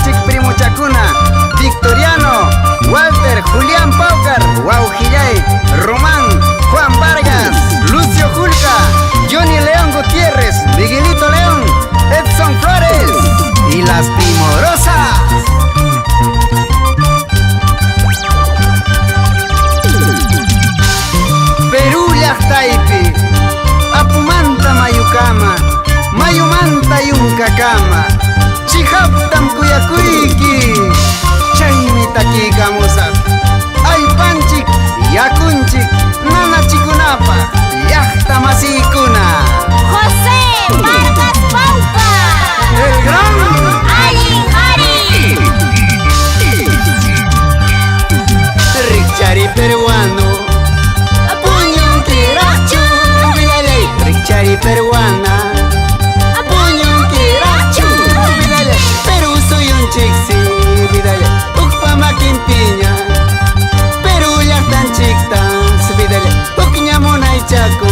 Aypanchik primuchakuna Victoriano, Walter, Julián Paucar, Guaujillay, Román, Juan Vargas, Lucio Julca, Johnny León Gutiérrez, Miguelito León, Edson Flores y las Timorosas. Perú llaqtaypi apumanta mayukama, mayumanta yunkakama, chihaptam kuyakuyki, chaymi takiykamusaq. Aypanchik yakunchik nanachikunapa llaqta masiykuna. José Vargas Paucar, El gran Alin Hari, Richari peruano, puño kirachu, vidalay. Richari peruana, puño kirachu, vidalay. Perú soy un chiksi, vidalay. Ukpama kimpiña, Perú llaqtan chiktas, vidalay. Ukñamunay chaku,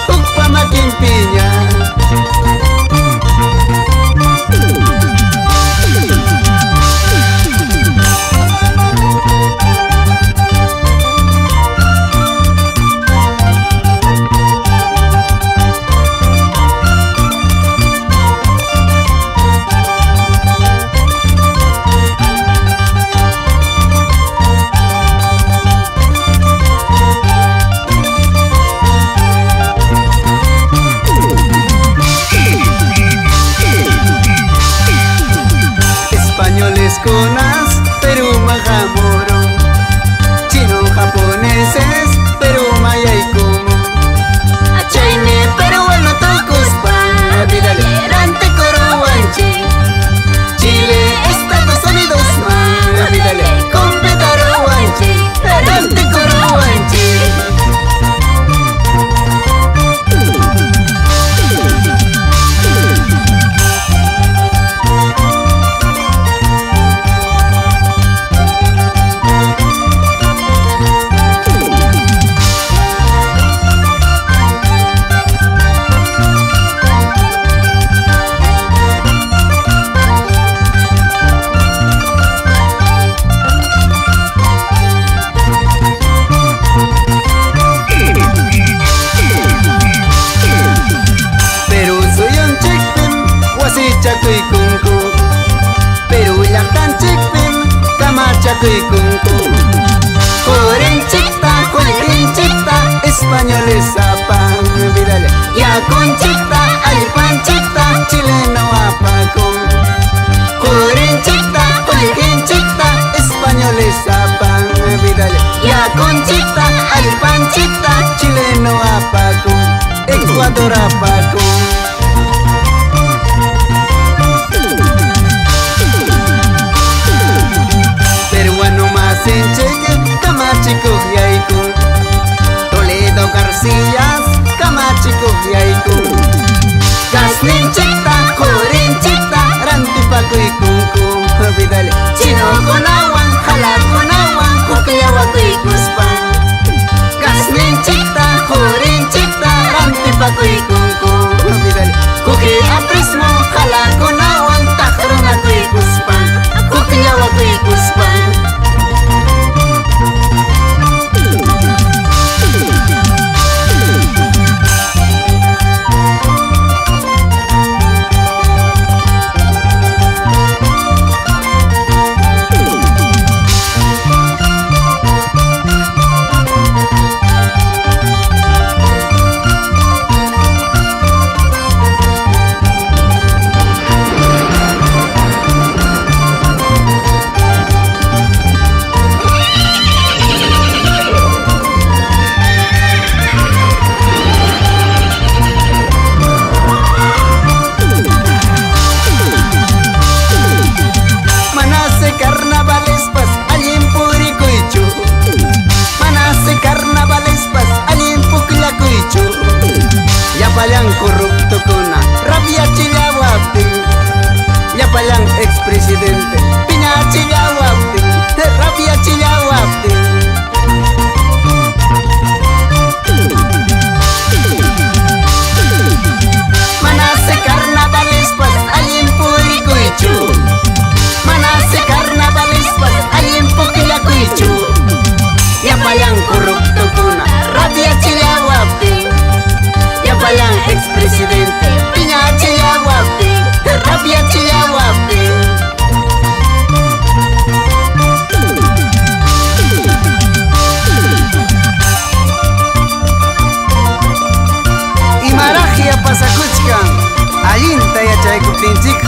ukpama kimpiña. Españoles conas, Perú majamoro, chino japoneses, Perú mayaykumo. Chaymi peruano tukuspa, vidale, rante coroanchi. Chile, Estados Unidos ma, vidale, competaroanchi, rante coroanchi. Chakuykunku, Perú llaqtan chikpim kamachakuykunku. Jorenchikta, Juelgrinchikta, españoles apan, vidale. Yakunchikta, Aypanchikta, chileno apakun. Jorenchikta, Juelgrinchikta, españoles apan, vidale. Yakunchikta, Aypanchikta, chileno apakun. Ecuador apakun. Sencheque, Camachico Yaiku, Toledo Garcías, Camachico Yaiku, Casninchita, Jorinchita, Rantipaco y Kunku, vidale, Chino con agua, Jala con agua, Coqueagua y Cuspa, Casninchita, Jorinchita, Rantipaco y Kunku.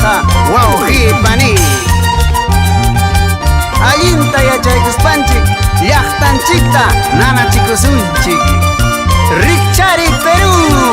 Ñuqa wawqipani allinta yachaykuspanchik llaqtanchikta nanachikusunchik. Rikchari Perú.